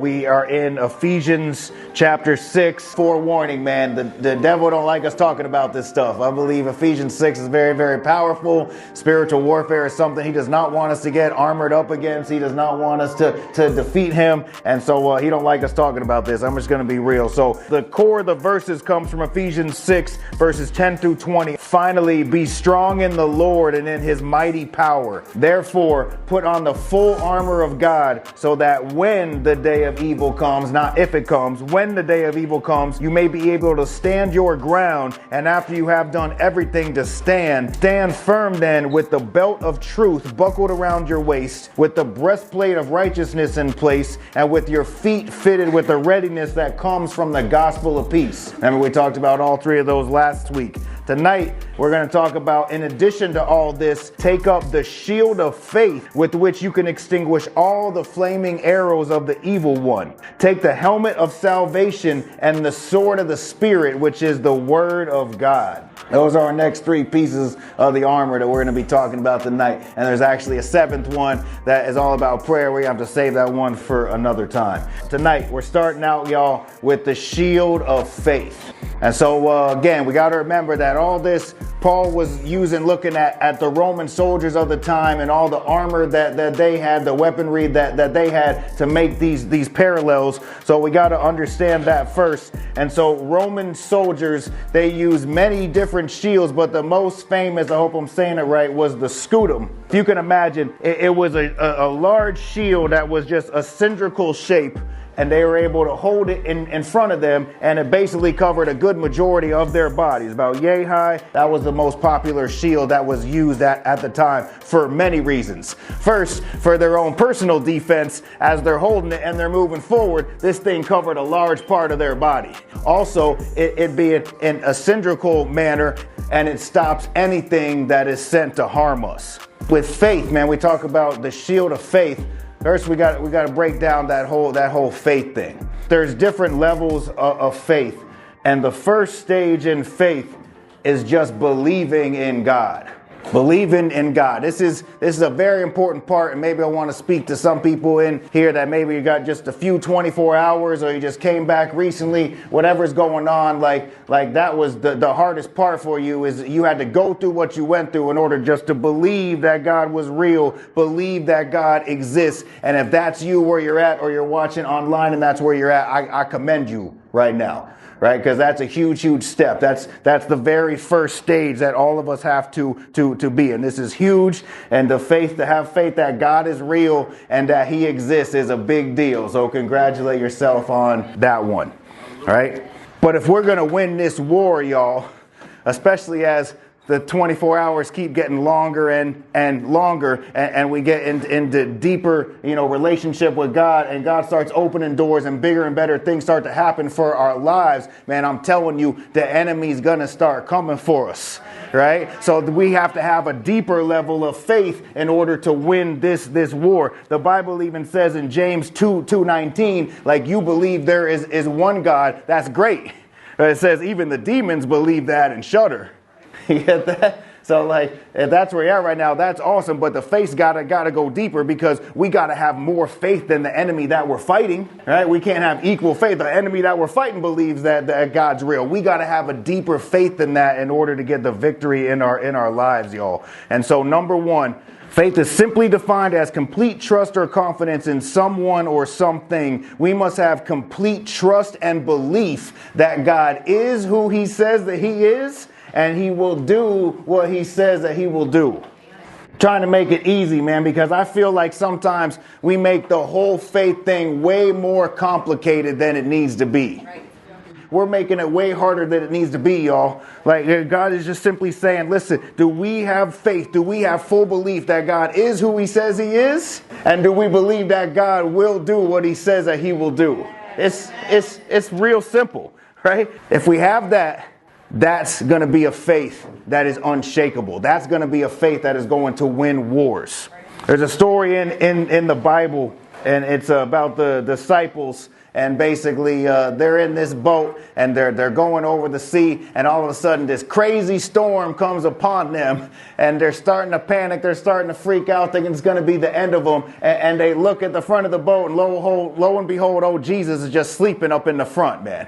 We are in Ephesians chapter 6. Forewarning, man, the devil don't like us talking about this stuff. I believe Ephesians 6 is very, very powerful. Spiritual warfare is something he does not want us to get armored up against. He does not want us to defeat him. And so he don't like us talking about this. I'm just going to be real. So the core of the verses comes from Ephesians 6, verses 10 through 20. Finally, be strong in the Lord and in his mighty power. Therefore, put on the full armor of God so that when the day of evil comes, not if it comes, when the day of evil comes, you may be able to stand your ground, and after you have done everything to stand firm then with the belt of truth buckled around your waist, with the breastplate of righteousness in place, and with your feet fitted with the readiness that comes from the gospel of peace. Remember, we talked about all three of those last week. Tonight, we're going to talk about, in addition to all this, take up the shield of faith with which you can extinguish all the flaming arrows of the evil one. Take the helmet of salvation and the sword of the Spirit, which is the word of God. Those are our next three pieces of the armor that we're going to be talking about tonight. And there's actually a seventh one that is all about prayer. We have to save that one for another time. Tonight, we're starting out, y'all, with the shield of faith. And so, again, we got to remember that all this Paul was using, looking at the Roman soldiers of the time and all the armor that they had, the weaponry that they had to make these parallels. So we got to understand that first. And so Roman soldiers, they used many different shields, but the most famous, I hope I'm saying it right, was the scutum. If you can imagine, it was a large shield that was just a cylindrical shape. And they were able to hold it in front of them, and it basically covered a good majority of their bodies, about yay high. That was the most popular shield that was used at the time for many reasons. First, for their own personal defense, as they're holding it and they're moving forward, this thing covered a large part of their body. Also, it being in a cylindrical manner, and it stops anything that is sent to harm us. With faith, man, we talk about the shield of faith. First, we got to break down that whole faith thing. There's different levels of faith, and the first stage in faith is just believing in God. Believing in God. This is a very important part, and maybe I want to speak to some people in here that maybe you got just a few 24 hours, or you just came back recently. Whatever's going on, like that was the hardest part for you, is you had to go through what you went through in order just to believe that God was real, believe that God exists. And if that's you where you're at, or you're watching online and that's where you're at, I commend you right now. Right? Because that's a huge step. That's the very first stage that all of us have to be in. This is huge. And to have faith that God is real and that he exists is a big deal. So congratulate yourself on that one. All right. But if we're going to win this war, y'all, especially as the 24 hours keep getting longer and longer, and we get into deeper, relationship with God, and God starts opening doors and bigger and better things start to happen for our lives. Man, I'm telling you, the enemy's gonna start coming for us, right? So we have to have a deeper level of faith in order to win this war. The Bible even says in James 2:19, like, you believe there is one God. That's great. It says even the demons believe that and shudder. You get that? So if that's where you're at right now, that's awesome. But the faith gotta go deeper, because we gotta have more faith than the enemy that we're fighting. Right? We can't have equal faith. The enemy that we're fighting believes that God's real. We gotta have a deeper faith than that in order to get the victory in our lives, y'all. And so, number one, faith is simply defined as complete trust or confidence in someone or something. We must have complete trust and belief that God is who he says that he is, and he will do what he says that he will do. Trying to make it easy, man, because I feel like sometimes we make the whole faith thing way more complicated than it needs to be. Right. We're making it way harder than it needs to be, y'all. Like, God is just simply saying, listen, do we have faith? Do we have full belief that God is who he says he is? And do we believe that God will do what he says that he will do? It's real simple, right? If we have that, that's going to be a faith that is unshakable. That's going to be a faith that is going to win wars. There's a story in the Bible And it's about the disciples. And basically, they're in this boat and they're going over the sea. And all of a sudden, this crazy storm comes upon them. And they're starting to panic. They're starting to freak out, thinking it's going to be the end of them. And they look at the front of the boat. And lo and behold, oh, Jesus is just sleeping up in the front, man.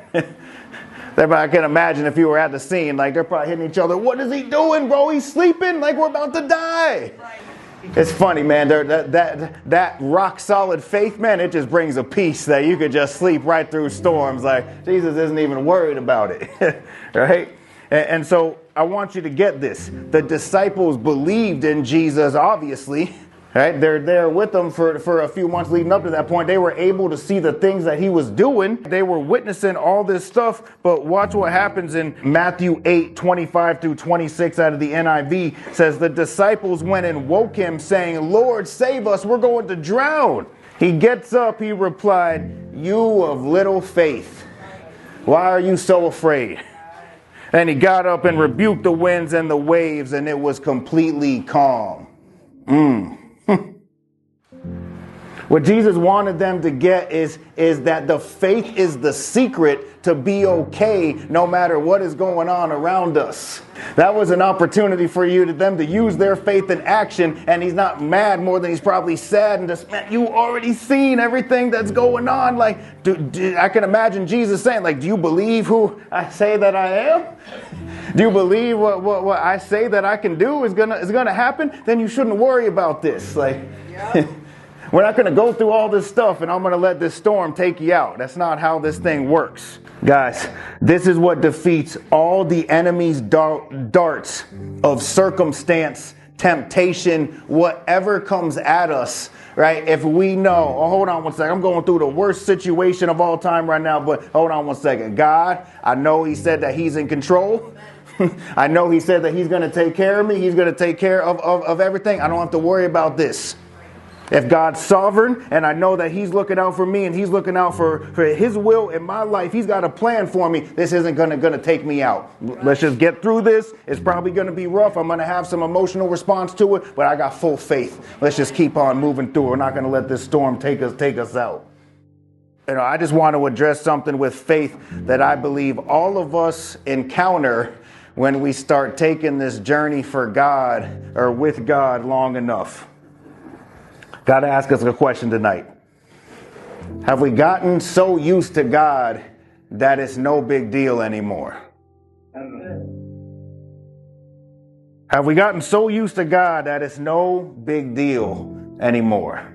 I can imagine if you were at the scene, like they're probably hitting each other. What is he doing, bro? He's sleeping like we're about to die. Right. It's funny, man. That rock solid faith, man, it just brings a peace that you could just sleep right through storms. Like Jesus isn't even worried about it, right? And so I want you to get this. The disciples believed in Jesus, obviously. Right? They're there with them for a few months leading up to that point. They were able to see the things that he was doing. They were witnessing all this stuff. But watch what happens in Matthew 8:25 through 26 out of the NIV. Says the disciples went and woke him saying, Lord, save us. We're going to drown. He gets up. He replied, you of little faith. Why are you so afraid? And he got up and rebuked the winds and the waves, and it was completely calm. What Jesus wanted them to get is that the faith is the secret to be okay no matter what is going on around us. That was an opportunity for them to use their faith in action, and he's not mad more than he's probably sad and just, man, you already seen everything that's going on. Like, I can imagine Jesus saying, like, do you believe who I say that I am? Do you believe what I say that I can do is gonna happen? Then you shouldn't worry about this. Like, yeah. We're not going to go through all this stuff and I'm going to let this storm take you out. That's not how this thing works. Guys, this is what defeats all the enemy's darts of circumstance, temptation, whatever comes at us, right? If we know, oh, hold on one second, I'm going through the worst situation of all time right now, but hold on one second. God, I know he said that he's in control. I know he said that he's going to take care of me. He's going to take care of everything. I don't have to worry about this. If God's sovereign and I know that he's looking out for me and he's looking out for his will in my life, he's got a plan for me. This isn't going to take me out. Let's just get through this. It's probably going to be rough. I'm going to have some emotional response to it, but I got full faith. Let's just keep on moving through. We're not going to let this storm take us out. I just want to address something with faith that I believe all of us encounter when we start taking this journey for God or with God long enough. Got to ask us a question tonight. Have we gotten so used to God that it's no big deal anymore? Have we gotten so used to God that it's no big deal anymore?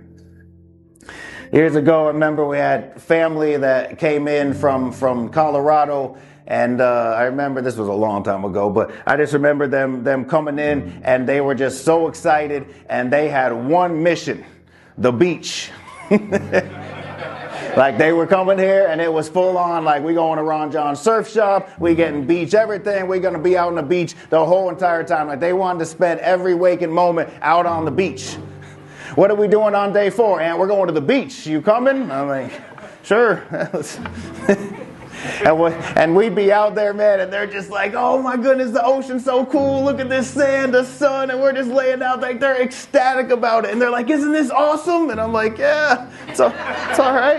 Years ago, I remember we had family that came in from Colorado. And I remember this was a long time ago, but I just remember them coming in and they were just so excited. And they had one mission. The beach. Like they were coming here and it was full on, like we going to Ron John surf shop, we getting beach everything, we're going to be out on the beach the whole entire time. Like they wanted to spend every waking moment out on the beach. What are we doing on day 4? And we're going to the beach. You coming? I'm like, sure. And we'd be out there, man, and they're just like, oh my goodness, the ocean's so cool. Look at this sand, the sun, and we're just laying out like they're ecstatic about it. And they're like, isn't this awesome? And I'm like, yeah, it's all right.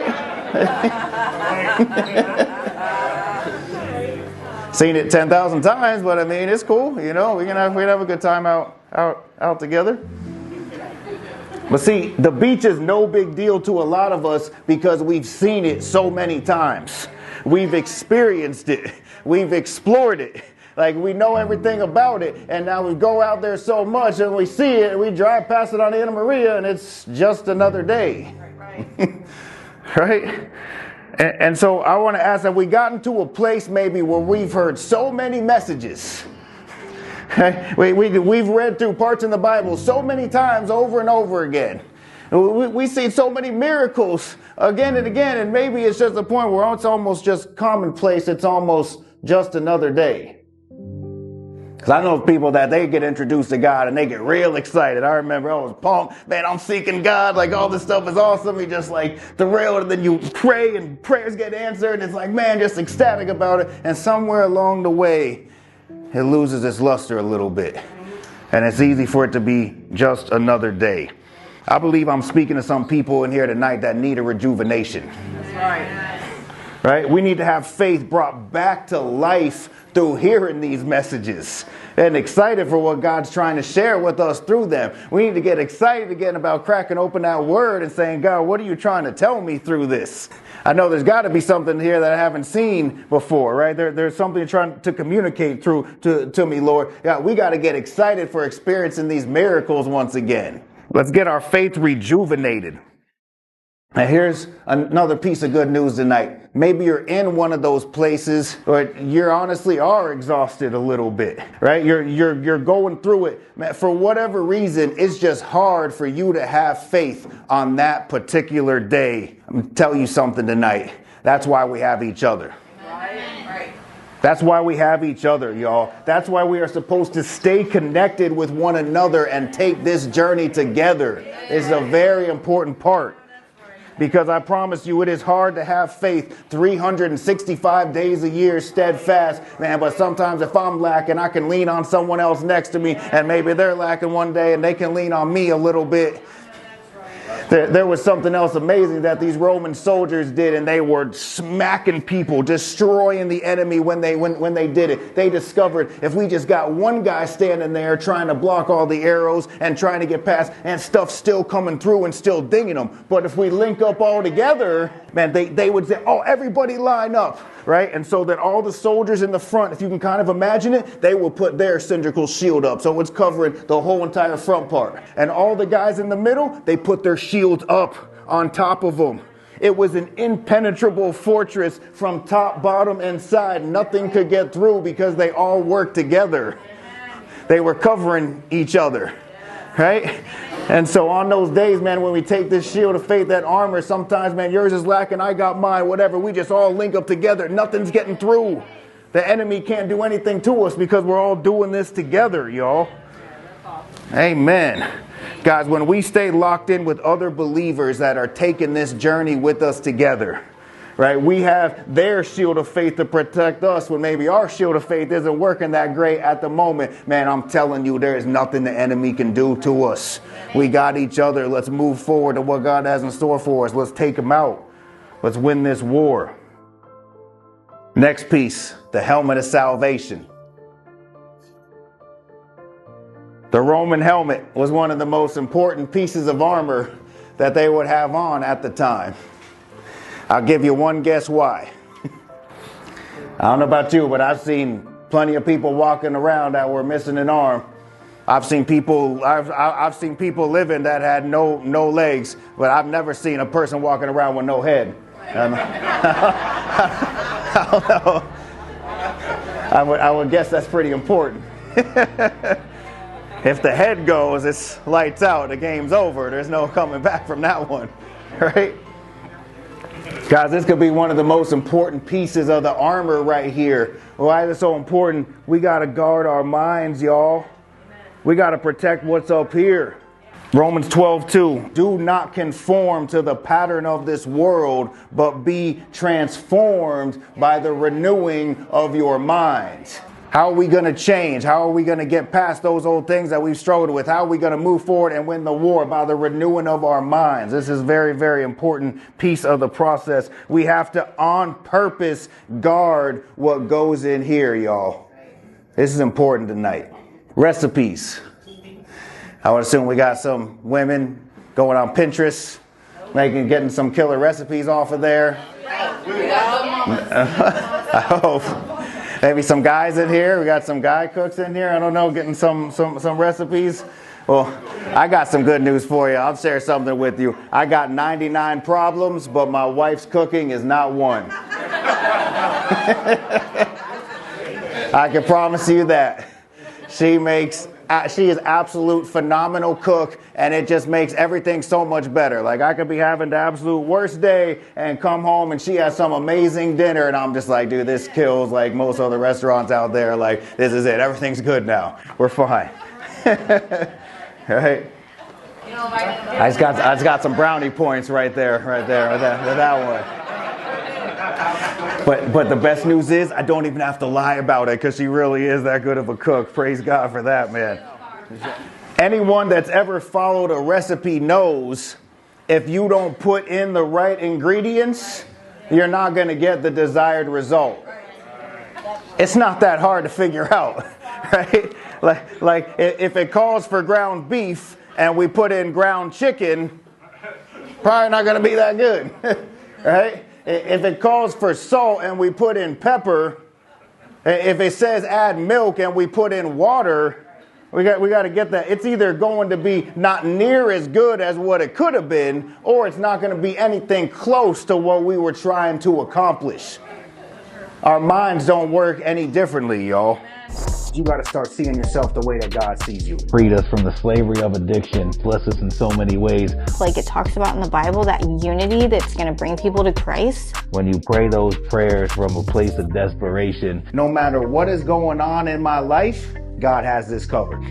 Seen it 10,000 times, but I mean, it's cool. We can have a good time out together. But see, the beach is no big deal to a lot of us because we've seen it so many times. We've experienced it. We've explored it. Like we know everything about it. And now we go out there so much and we see it and we drive past it on Anna Maria and it's just another day. Right. Right? And so I want to ask, have we gotten to a place maybe where we've heard so many messages? We've read through parts in the Bible so many times over and over again. We see so many miracles again and again, and maybe it's just a point where it's almost just commonplace. It's almost just another day. Because I know people that they get introduced to God and they get real excited. I remember I was pumped. Man, I'm seeking God. Like all this stuff is awesome. You just like thrilled, and then you pray and prayers get answered. And it's like, man, just ecstatic about it. And somewhere along the way, it loses its luster a little bit. And it's easy for it to be just another day. I believe I'm speaking to some people in here tonight that need a rejuvenation. That's right. Right? We need to have faith brought back to life through hearing these messages and excited for what God's trying to share with us through them. We need to get excited again about cracking open that word and saying, God, what are you trying to tell me through this? I know there's got to be something here that I haven't seen before, right? There's something you're trying to communicate through to me, Lord. God, we got to get excited for experiencing these miracles once again. Let's get our faith rejuvenated. And here's another piece of good news tonight. Maybe you're in one of those places where you honestly are exhausted a little bit, right? You're going through it. Man, for whatever reason, it's just hard for you to have faith on that particular day. I'm going to tell you something tonight. That's why we have each other. Right. That's why we have each other, y'all. That's why we are supposed to stay connected with one another and take this journey together. It's a very important part. Because I promise you, it is hard to have faith 365 days a year steadfast, man. But sometimes if I'm lacking, I can lean on someone else next to me, and maybe they're lacking one day and they can lean on me a little bit. There was something else amazing that these Roman soldiers did, and they were smacking people, destroying the enemy when they did it. They discovered if we just got one guy standing there trying to block all the arrows and trying to get past, and stuff still coming through and still dinging them. But if we link up all together, man, they would say, oh, everybody line up, right? And so that all the soldiers in the front, if you can kind of imagine it, they will put their cylindrical shield up. So it's covering the whole entire front part. And all the guys in the middle, they put their shields up on top of them. It was an impenetrable fortress from top, bottom, and side. Nothing could get through because they all worked together. They were covering each other, right? And so on those days, man, when we take this shield of faith, that armor, sometimes, man, yours is lacking, I got mine, whatever. We just all link up together. Nothing's getting through. The enemy can't do anything to us because we're all doing this together, y'all. Amen. Guys, when we stay locked in with other believers that are taking this journey with us together, right? We have their shield of faith to protect us when maybe our shield of faith isn't working that great at the moment. Man, I'm telling you, there is nothing the enemy can do to us. We got each other. Let's move forward to what God has in store for us. Let's take him out. Let's win this war. Next piece, the helmet of salvation. The Roman helmet was one of the most important pieces of armor that they would have on at the time. I'll give you one guess why. I don't know about you, but I've seen plenty of people walking around that were missing an arm. I've seen people living that had no legs, but I've never seen a person walking around with no head. I don't know. I would guess that's pretty important. If the head goes, it's lights out. The game's over. There's no coming back from that one, right? Guys, this could be one of the most important pieces of the armor right here. Why is it so important? We got to guard our minds, y'all. We got to protect what's up here. Romans 12:2. Do not conform to the pattern of this world, but be transformed by the renewing of your minds. How are we going to change? How are we going to get past those old things that we've struggled with? How are we going to move forward and win the war? By the renewing of our minds. This is a very, very important piece of the process. We have to, on purpose, guard what goes in here, y'all. This is important tonight. Recipes. I would assume we got some women going on Pinterest, getting some killer recipes off of there. I hope. Maybe some guys in here. We got some guy cooks in here. I don't know, getting some recipes. Well, I got some good news for you. I'll share something with you. I got 99 problems, but my wife's cooking is not one. I can promise you that. She is absolute phenomenal cook, and it just makes everything so much better. Like, I could be having the absolute worst day and come home and she has some amazing dinner, and I'm just like, dude, this kills like most other restaurants out there. Like, this is it. Everything's good now. We're fine. Right? I just got some brownie points right there with that one. But the best news is I don't even have to lie about it because she really is that good of a cook. Praise God for that, man. Anyone that's ever followed a recipe knows if you don't put in the right ingredients, you're not going to get the desired result. It's not that hard to figure out, right? Like if it calls for ground beef and we put in ground chicken, probably not going to be that good, right? If it calls for salt and we put in pepper, if it says add milk and we put in water, we got to get that. It's either going to be not near as good as what it could have been, or it's not going to be anything close to what we were trying to accomplish. Our minds don't work any differently, y'all. You got to start seeing yourself the way that God sees you. Freed us from the slavery of addiction, bless us in so many ways. Like it talks about in the Bible, that unity that's going to bring people to Christ. When you pray those prayers from a place of desperation, No matter what is going on in my life, God has this covered.